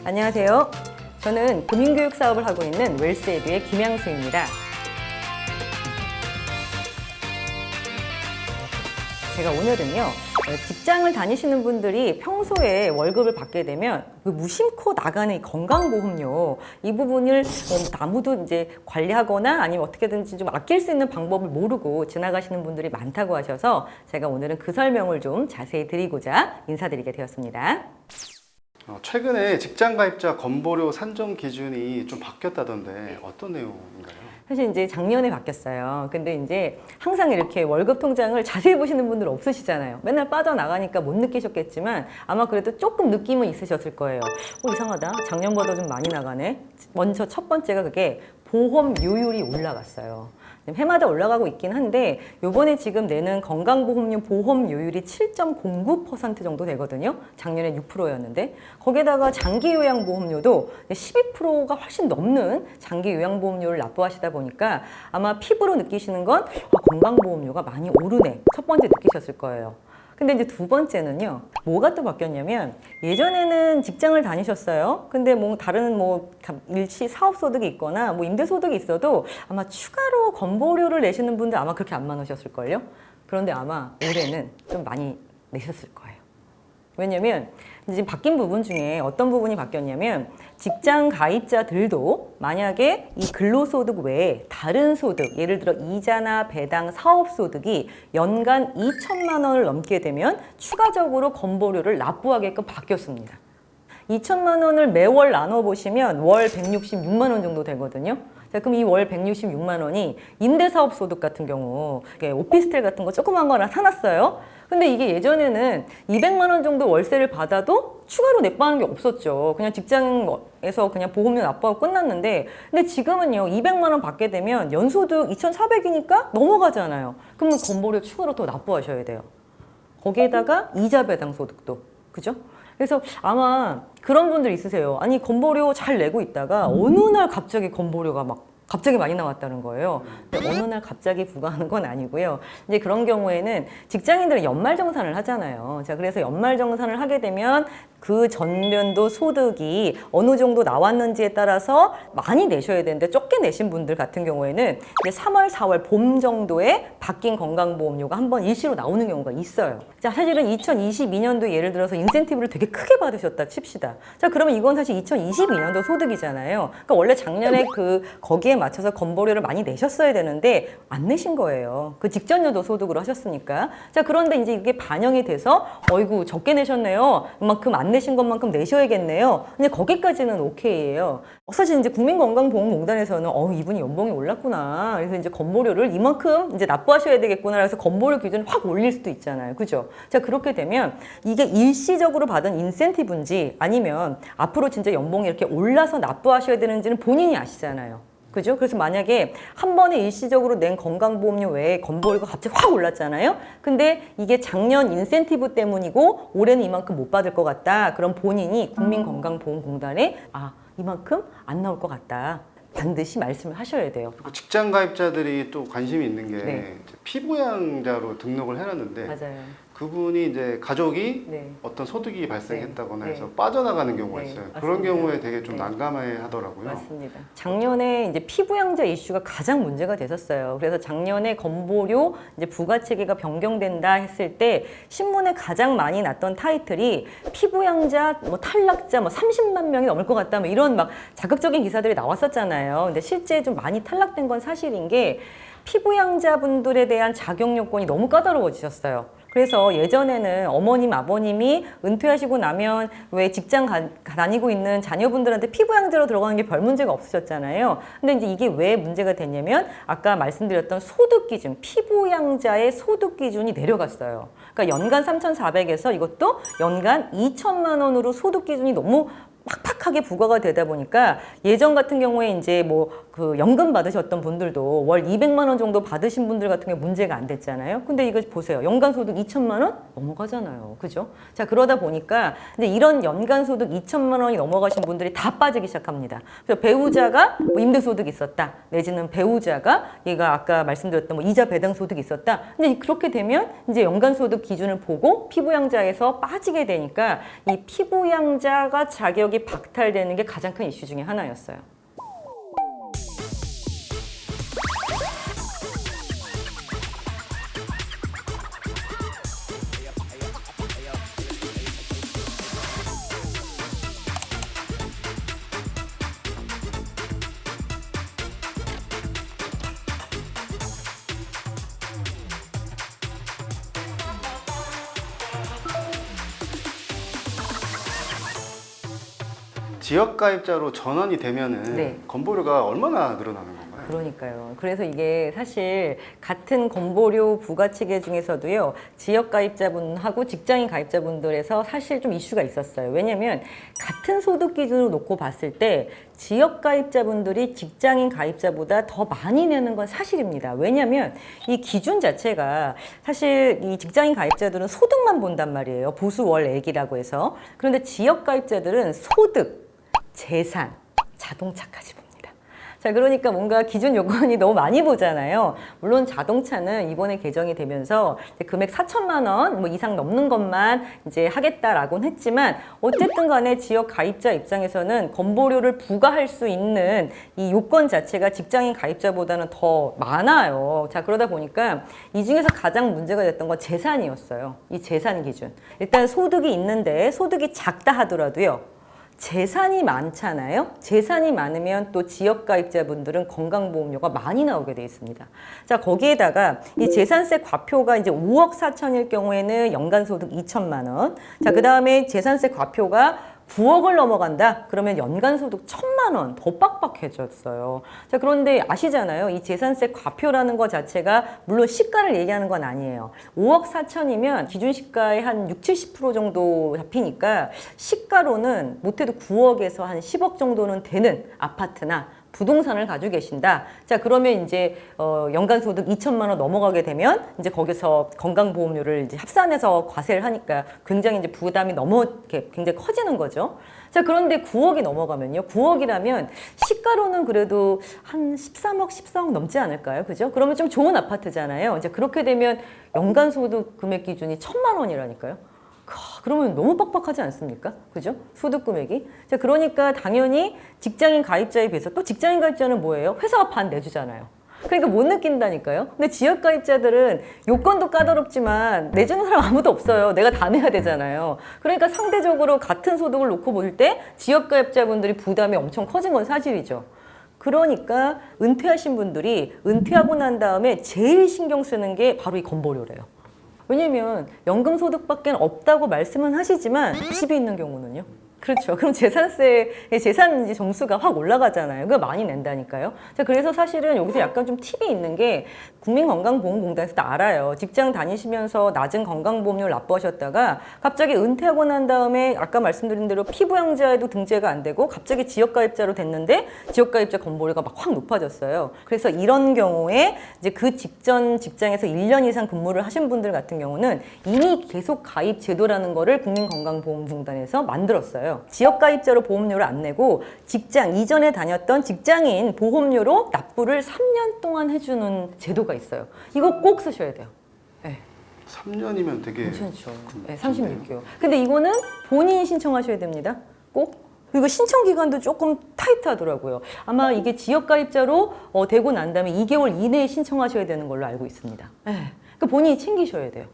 안녕하세요. 저는 금융교육 사업을 하고 있는 웰스에듀의 김양수입니다. 제가 오늘은요, 직장을 다니시는 분들이 평소에 월급을 받게 되면 무심코 나가는 이 건강보험료, 이 부분을 아무도 이제 관리하거나 아니면 어떻게든지 좀 아낄 수 있는 방법을 모르고 지나가시는 분들이 많다고 하셔서 제가 오늘은 그 설명을 좀 자세히 드리고자 인사드리게 되었습니다. 최근에 직장 가입자 건보료 산정 기준이 좀 바뀌었다던데 어떤 내용인가요? 사실 이제 작년에 바뀌었어요. 근데 이제 항상 이렇게 월급 통장을 자세히 보시는 분들 없으시잖아요. 맨날 빠져나가니까 못 느끼셨겠지만 아마 그래도 조금 느낌은 있으셨을 거예요. 이상하다. 작년보다 좀 많이 나가네. 먼저 첫 번째가 그게 보험료율이 올라갔어요. 해마다 올라가고 있긴 한데 요번에 지금 내는 건강보험료 보험료율이 7.09% 정도 되거든요. 작년에 6%였는데 거기에다가 장기요양보험료도 12%가 훨씬 넘는 장기요양보험료를 납부하시다 보니까 아마 피부로 느끼시는 건 건강보험료가 많이 오르네. 첫 번째 느끼셨을 거예요. 근데 이제 두 번째는요, 뭐가 또 바뀌었냐면 예전에는 직장을 다니셨어요. 근데 뭐 다른 일시 사업소득이 있거나 임대소득이 있어도 아마 추가로 건보료를 내시는 분들 아마 그렇게 안 많으셨을걸요. 그런데 아마 올해는 좀 많이 내셨을 거예요. 왜냐면 이제 바뀐 부분 중에 어떤 부분이 바뀌었냐면 직장 가입자들도 만약에 이 근로소득 외에 다른 소득, 예를 들어 이자나 배당, 사업소득이 연간 2천만 원을 넘게 되면 추가적으로 건보료를 납부하게끔 바뀌었습니다. 2천만 원을 매월 나눠보시면 월 166만 원 정도 되거든요. 자, 그럼 이 월 166만 원이 임대사업 소득 같은 경우 오피스텔 같은 거 조그만 거 하나 사놨어요. 근데 이게 예전에는 200만 원 정도 월세를 받아도 추가로 납부하는 게 없었죠. 그냥 직장에서 그냥 보험료 납부하고 끝났는데 근데 지금은요 200만 원 받게 되면 연소득 2,400이니까 넘어가잖아요. 그러면 건보료 추가로 더 납부하셔야 돼요. 거기에다가 이자 배당 소득도. 그죠? 그래서 아마 그런 분들 있으세요. 아니 건보료 잘 내고 있다가 어느 날 갑자기 건보료가 갑자기 많이 나왔다는 거예요. 근데 어느 날 갑자기 부과하는 건 아니고요. 이제 그런 경우에는 직장인들은 연말정산을 하잖아요. 자, 그래서 연말정산을 하게 되면 그 전년도 소득이 어느 정도 나왔는지에 따라서 많이 내셔야 되는데 적게 내신 분들 같은 경우에는 이제 3월, 4월 봄 정도에 바뀐 건강보험료가 한번 일시로 나오는 경우가 있어요. 자, 사실은 2022년도 예를 들어서 인센티브를 되게 크게 받으셨다 칩시다. 자, 그러면 이건 사실 2022년도 소득이잖아요. 그러니까 원래 작년에 거기에 맞춰서 건보료를 많이 내셨어야 되는데 안 내신 거예요. 그 직전 연도 소득으로 하셨으니까. 자, 그런데 이제 이게 반영이 돼서 어이구 적게 내셨네요. 그만큼 안 내신 것만큼 내셔야겠네요. 근데 거기까지는 오케이예요. 사실 이제 국민건강보험공단에서는 이분이 연봉이 올랐구나. 그래서 이제 건보료를 이만큼 이제 납부하셔야 되겠구나. 그래서 건보료 기준을 확 올릴 수도 있잖아요. 그죠? 자, 그렇게 되면 이게 일시적으로 받은 인센티브인지 아니면 앞으로 진짜 연봉이 이렇게 올라서 납부하셔야 되는지는 본인이 아시잖아요. 그죠? 그래서 만약에 한 번에 일시적으로 낸 건강보험료 외에 건보료가 갑자기 확 올랐잖아요. 근데 이게 작년 인센티브 때문이고 올해는 이만큼 못 받을 것 같다. 그럼 본인이 국민건강보험공단에 이만큼 안 나올 것 같다. 반드시 말씀을 하셔야 돼요. 그리고 직장 가입자들이 또 관심이 있는 게 네. 피부양자로 등록을 해놨는데 맞아요. 그분이 이제 가족이 네. 어떤 소득이 발생했다거나 네. 해서 빠져나가는 경우가 네. 있어요. 맞습니다. 그런 경우에 되게 좀 네. 난감해 하더라고요. 맞습니다. 작년에 이제 피부양자 이슈가 가장 문제가 됐었어요. 그래서 작년에 건보료 이제 부가체계가 변경된다 했을 때 신문에 가장 많이 났던 타이틀이 피부양자 탈락자 30만 명이 넘을 것 같다 이런 자극적인 기사들이 나왔었잖아요. 근데 실제 좀 많이 탈락된 건 사실인 게 피부양자분들에 대한 자격 요건이 너무 까다로워지셨어요. 그래서 예전에는 어머님, 아버님이 은퇴하시고 나면 왜 직장 다니고 있는 자녀분들한테 피부양자로 들어가는 게 별 문제가 없으셨잖아요. 근데 이제 이게 왜 문제가 됐냐면 아까 말씀드렸던 소득 기준, 피부양자의 소득 기준이 내려갔어요. 그러니까 연간 3,400에서 이것도 연간 2천만 원으로 소득 기준이 너무 팍팍하게 부과가 되다 보니까 예전 같은 경우에 이제 연금 받으셨던 분들도 월 200만 원 정도 받으신 분들 같은 경우에 문제가 안 됐잖아요. 근데 이거 보세요. 연간 소득 2천만 원 넘어가잖아요. 그죠? 자, 그러다 보니까 이제 이런 연간 소득 2천만 원이 넘어가신 분들이 다 빠지기 시작합니다. 그래서 배우자가 임대 소득이 있었다. 내지는 배우자가 얘가 아까 말씀드렸던 이자 배당 소득이 있었다. 근데 그렇게 되면 이제 연간 소득 기준을 보고 피부양자에서 빠지게 되니까 이 피부양자가 자격이 박탈되는 게 가장 큰 이슈 중에 하나였어요. 지역 가입자로 전환이 되면은 네. 건보료가 얼마나 늘어나는 건가요? 그러니까요. 그래서 이게 사실 같은 건보료 부가치계 중에서도요, 지역 가입자분하고 직장인 가입자분들에서 사실 좀 이슈가 있었어요. 왜냐면 같은 소득 기준으로 놓고 봤을 때 지역 가입자분들이 직장인 가입자보다 더 많이 내는 건 사실입니다. 왜냐면 이 기준 자체가 사실 이 직장인 가입자들은 소득만 본단 말이에요. 보수월액이라고 해서. 그런데 지역 가입자들은 소득, 재산, 자동차까지 봅니다. 자, 그러니까 뭔가 기준 요건이 너무 많이 보잖아요. 물론 자동차는 이번에 개정이 되면서 이제 금액 4천만 원 뭐 이상 넘는 것만 이제 하겠다라고는 했지만 어쨌든 간에 지역 가입자 입장에서는 건보료를 부과할 수 있는 이 요건 자체가 직장인 가입자보다는 더 많아요. 자, 그러다 보니까 이 중에서 가장 문제가 됐던 건 재산이었어요. 이 재산 기준. 일단 소득이 있는데 소득이 작다 하더라도요. 재산이 많잖아요. 재산이 많으면 또 지역 가입자분들은 건강보험료가 많이 나오게 돼 있습니다. 자, 거기에다가 이 재산세 과표가 이제 5억 4천일 경우에는 연간 소득 2천만 원. 자, 그다음에 재산세 과표가 9억을 넘어간다? 그러면 연간 소득 1,000만 원 더 빡빡해졌어요. 자, 그런데 아시잖아요. 이 재산세 과표라는 것 자체가 물론 시가를 얘기하는 건 아니에요. 5억 4천이면 기준 시가의 한 60, 70% 정도 잡히니까 시가로는 못해도 9억에서 한 10억 정도는 되는 아파트나 부동산을 가지고 계신다. 자, 그러면 이제 연간 소득 2천만 원 넘어가게 되면 이제 거기서 건강보험료를 이제 합산해서 과세를 하니까 굉장히 이제 부담이 너무 이렇게 굉장히 커지는 거죠. 자, 그런데 9억이 넘어가면요. 9억이라면 시가로는 그래도 한 13억, 14억 넘지 않을까요? 그죠? 그러면 좀 좋은 아파트잖아요. 이제 그렇게 되면 연간 소득 금액 기준이 1,000만 원이라니까요. 그러면 너무 빡빡하지 않습니까? 그죠? 소득 금액이. 자, 그러니까 당연히 직장인 가입자에 비해서 또 직장인 가입자는 뭐예요? 회사가 반 내주잖아요. 그러니까 못 느낀다니까요. 근데 지역 가입자들은 요건도 까다롭지만 내주는 사람 아무도 없어요. 내가 다 내야 되잖아요. 그러니까 상대적으로 같은 소득을 놓고 볼 때 지역 가입자분들이 부담이 엄청 커진 건 사실이죠. 그러니까 은퇴하신 분들이 은퇴하고 난 다음에 제일 신경 쓰는 게 바로 이 건보료래요. 왜냐면 연금 소득밖에 없다고 말씀은 하시지만 집이 있는 경우는요. 그렇죠. 그럼 재산세의 재산 점수가 확 올라가잖아요. 그거 많이 낸다니까요. 자, 그래서 사실은 여기서 약간 좀 팁이 있는 게 국민건강보험공단에서도 알아요. 직장 다니시면서 낮은 건강보험료를 납부하셨다가 갑자기 은퇴하고 난 다음에 아까 말씀드린 대로 피부양자에도 등재가 안 되고 갑자기 지역가입자로 됐는데 지역가입자 건보료가 막 확 높아졌어요. 그래서 이런 경우에 이제 그 직전 직장에서 1년 이상 근무를 하신 분들 같은 경우는 이미 계속 가입 제도라는 거를 국민건강보험공단에서 만들었어요. 지역가입자로 보험료를 안 내고 직장 이전에 다녔던 직장인 보험료로 납부를 3년 동안 해주는 제도가 있어요. 이거 꼭 쓰셔야 돼요. 네. 3년이면 되게 괜찮죠. 네, 36개월. 근데 이거는 본인이 신청하셔야 됩니다. 꼭. 그리고 신청 기간도 조금 타이트하더라고요. 아마 이게 지역가입자로 되고 난 다음에 2개월 이내에 신청하셔야 되는 걸로 알고 있습니다. 네. 그러니까 본인이 챙기셔야 돼요.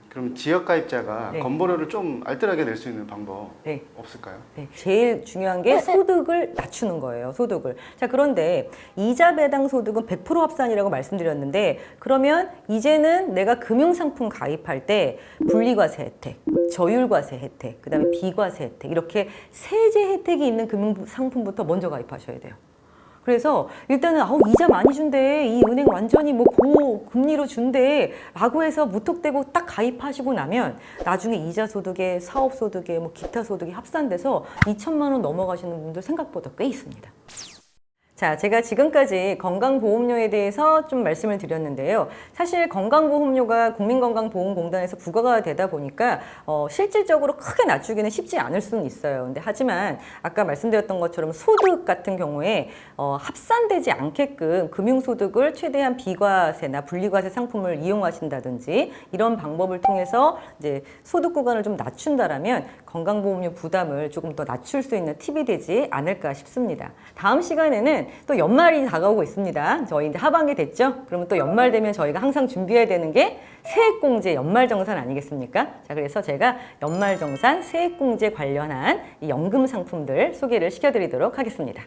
그럼 지역 가입자가 네. 건보료를 좀 알뜰하게 낼 수 있는 방법 네. 없을까요? 네, 제일 중요한 게 소득을 낮추는 거예요. 소득을. 자, 그런데 이자 배당 소득은 100% 합산이라고 말씀드렸는데 그러면 이제는 내가 금융상품 가입할 때 분리과세 혜택, 저율과세 혜택, 그다음에 비과세 혜택 이렇게 세제 혜택이 있는 금융상품부터 먼저 가입하셔야 돼요. 그래서 일단은 이자 많이 준대, 이 은행 완전히 뭐 고금리로 준대 라고 해서 무턱대고 딱 가입하시고 나면 나중에 이자 소득에 사업 소득에 뭐 기타 소득이 합산돼서 2천만 원 넘어가시는 분들 생각보다 꽤 있습니다. 자, 제가 지금까지 건강보험료에 대해서 좀 말씀을 드렸는데요. 사실 건강보험료가 국민건강보험공단에서 부과가 되다 보니까 실질적으로 크게 낮추기는 쉽지 않을 수는 있어요. 근데 하지만 아까 말씀드렸던 것처럼 소득 같은 경우에 합산되지 않게끔 금융소득을 최대한 비과세나 분리과세 상품을 이용하신다든지 이런 방법을 통해서 이제 소득 구간을 좀 낮춘다라면 건강보험료 부담을 조금 더 낮출 수 있는 팁이 되지 않을까 싶습니다. 다음 시간에는 또 연말이 다가오고 있습니다. 저희 이제 하반기 됐죠? 그러면 또 연말 되면 저희가 항상 준비해야 되는 게 세액공제 연말정산 아니겠습니까? 자, 그래서 제가 연말정산 세액공제 관련한 이 연금 상품들 소개를 시켜드리도록 하겠습니다.